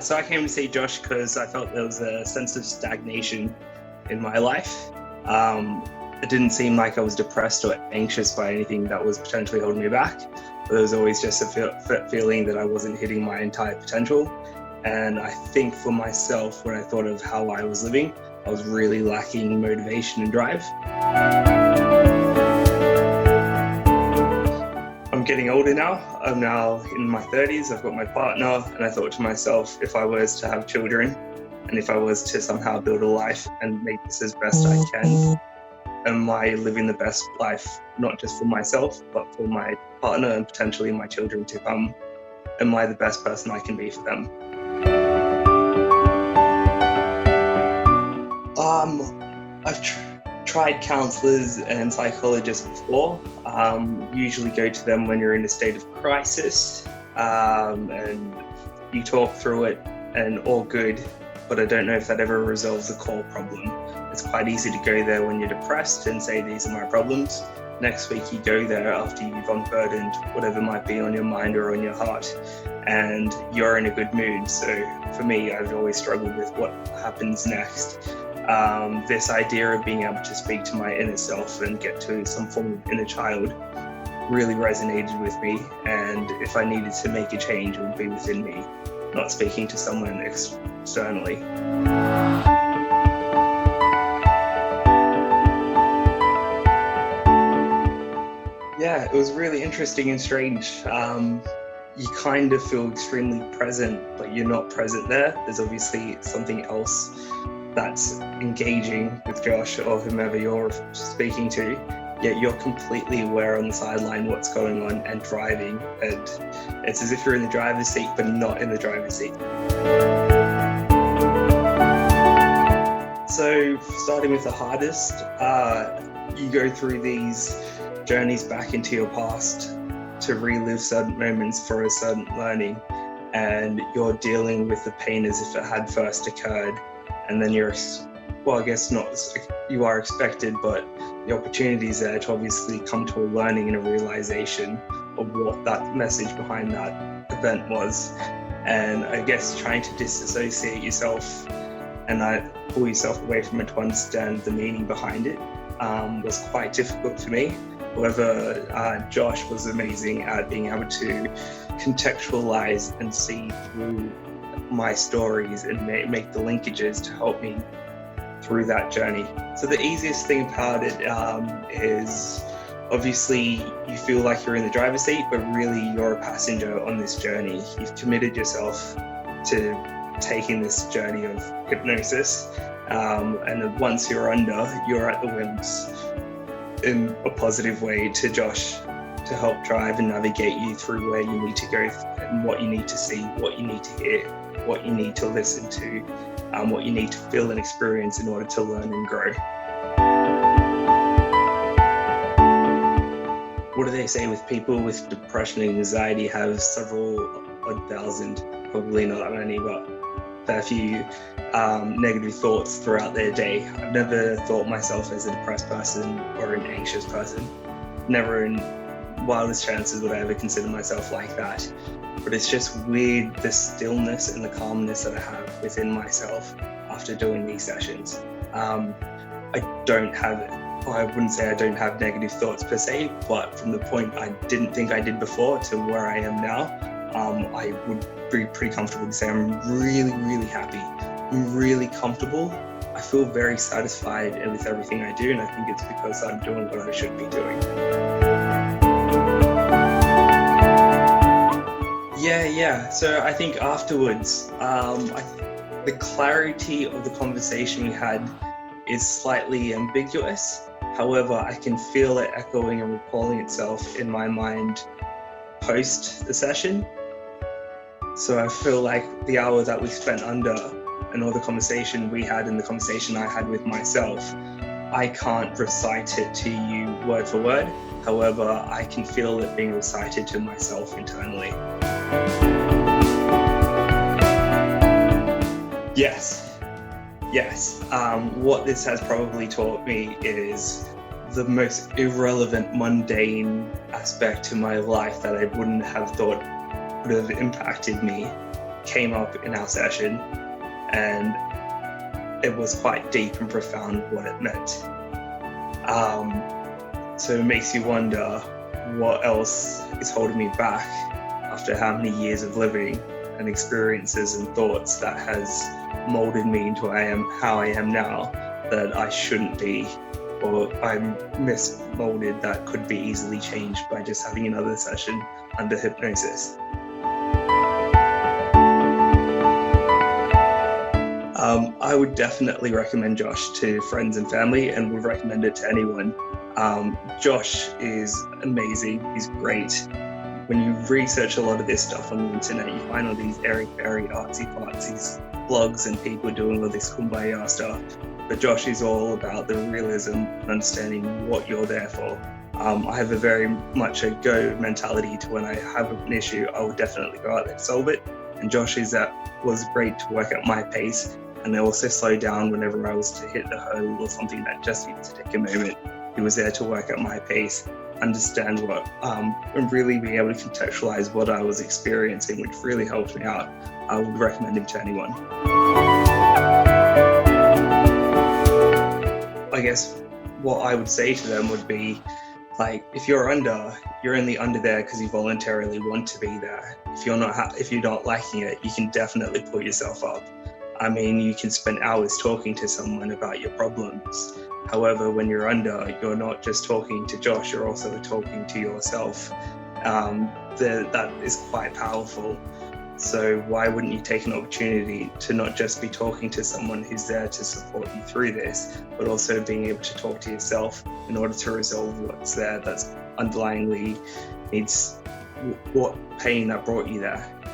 So I came to see Josh because I felt there was a sense of stagnation in my life. It didn't seem like I was depressed or anxious by anything that was potentially holding me back. But there was always just a feeling that I wasn't hitting my entire potential. And I think for myself, when I thought of how I was living, I was really lacking motivation and drive. I'm getting older now. I'm now in my 30s. I've got my partner, and I thought to myself, if I was to have children and if I was to somehow build a life and make this as best I can, am I living the best life, not just for myself, but for my partner and potentially my children to come? Am I the best person I can be for them? I've tried counsellors and psychologists before. Usually go to them when you're in a state of crisis, and you talk through it and all good, but I don't know if that ever resolves the core problem. It's quite easy to go there when you're depressed and say, these are my problems. Next week you go there after you've unburdened whatever might be on your mind or on your heart, and you're in a good mood. So for me, I've always struggled with what happens next. This idea of being able to speak to my inner self and get to some form of inner child really resonated with me, and if I needed to make a change, it would be within me, not speaking to someone externally. Yeah, it was really interesting and strange. You kind of feel extremely present, but you're not present there. There's obviously something else that's engaging with Josh or whomever you're speaking to, yet you're completely aware on the sideline what's going on and driving, and it's as if you're in the driver's seat but not in the driver's seat. So starting with the hardest, you go through these journeys back into your past to relive certain moments for a certain learning, and you're dealing with the pain as if it had first occurred. And then you are expected, but the opportunity is there to obviously come to a learning and a realization of what that message behind that event was. And I guess trying to disassociate yourself and pull yourself away from it to understand the meaning behind it was quite difficult for me. However, Josh was amazing at being able to contextualize and see through my stories and make the linkages to help me through that journey. So the easiest thing about it is obviously you feel like you're in the driver's seat, but really you're a passenger on this journey. You've committed yourself to taking this journey of hypnosis, and once you're under, you're at the whims in a positive way to Josh to help drive and navigate you through where you need to go and what you need to see, what you need to hear, what you need to listen to, what you need to feel and experience in order to learn and grow. What do they say with people with depression and anxiety have several odd thousand, probably not that many, but a fair few negative thoughts throughout their day. I've never thought myself as a depressed person or an anxious person. Never in wildest chances would I ever consider myself like that. But it's just weird, the stillness and the calmness that I have within myself after doing these sessions. I wouldn't say I don't have negative thoughts per se, but from the point I didn't think I did before to where I am now, I would be pretty comfortable to say I'm really, really happy. I'm really comfortable. I feel very satisfied with everything I do, and I think it's because I'm doing what I should be doing. Yeah. So I think afterwards, the clarity of the conversation we had is slightly ambiguous. However, I can feel it echoing and recalling itself in my mind post the session. So I feel like the hour that we spent under and all the conversation we had and the conversation I had with myself, I can't recite it to you word for word. However, I can feel it being recited to myself internally. Yes. What this has probably taught me is the most irrelevant, mundane aspect to my life that I wouldn't have thought would have impacted me came up in our session, and it was quite deep and profound what it meant. So it makes you wonder what else is holding me back after how many years of living and experiences and thoughts that has molded me into how I am now, that I shouldn't be, or I'm mismolded that could be easily changed by just having another session under hypnosis. I would definitely recommend Josh to friends and family, and would recommend it to anyone. Josh is amazing. He's great. When you research a lot of this stuff on the internet, you find all these airy-fairy, artsy-fartsy blogs and people doing all this kumbaya stuff. But Josh is all about the realism and understanding what you're there for. I have a very much a go mentality to when I have an issue, I will definitely go out there to solve it. And Josh was great to work at my pace, and I also slowed down whenever I was to hit the hole or something that just needed to take a moment. He was there to work at my pace, understand what, and really be able to contextualize what I was experiencing, which really helped me out. I would recommend him to anyone. I guess what I would say to them would be, like, if you're only under there because you voluntarily want to be there. If you're not liking it, you can definitely pull yourself up. I mean, you can spend hours talking to someone about your problems. However, when you're under, you're not just talking to Josh, you're also talking to yourself. That is quite powerful. So why wouldn't you take an opportunity to not just be talking to someone who's there to support you through this, but also being able to talk to yourself in order to resolve what's there that's underlyingly needs, what pain that brought you there.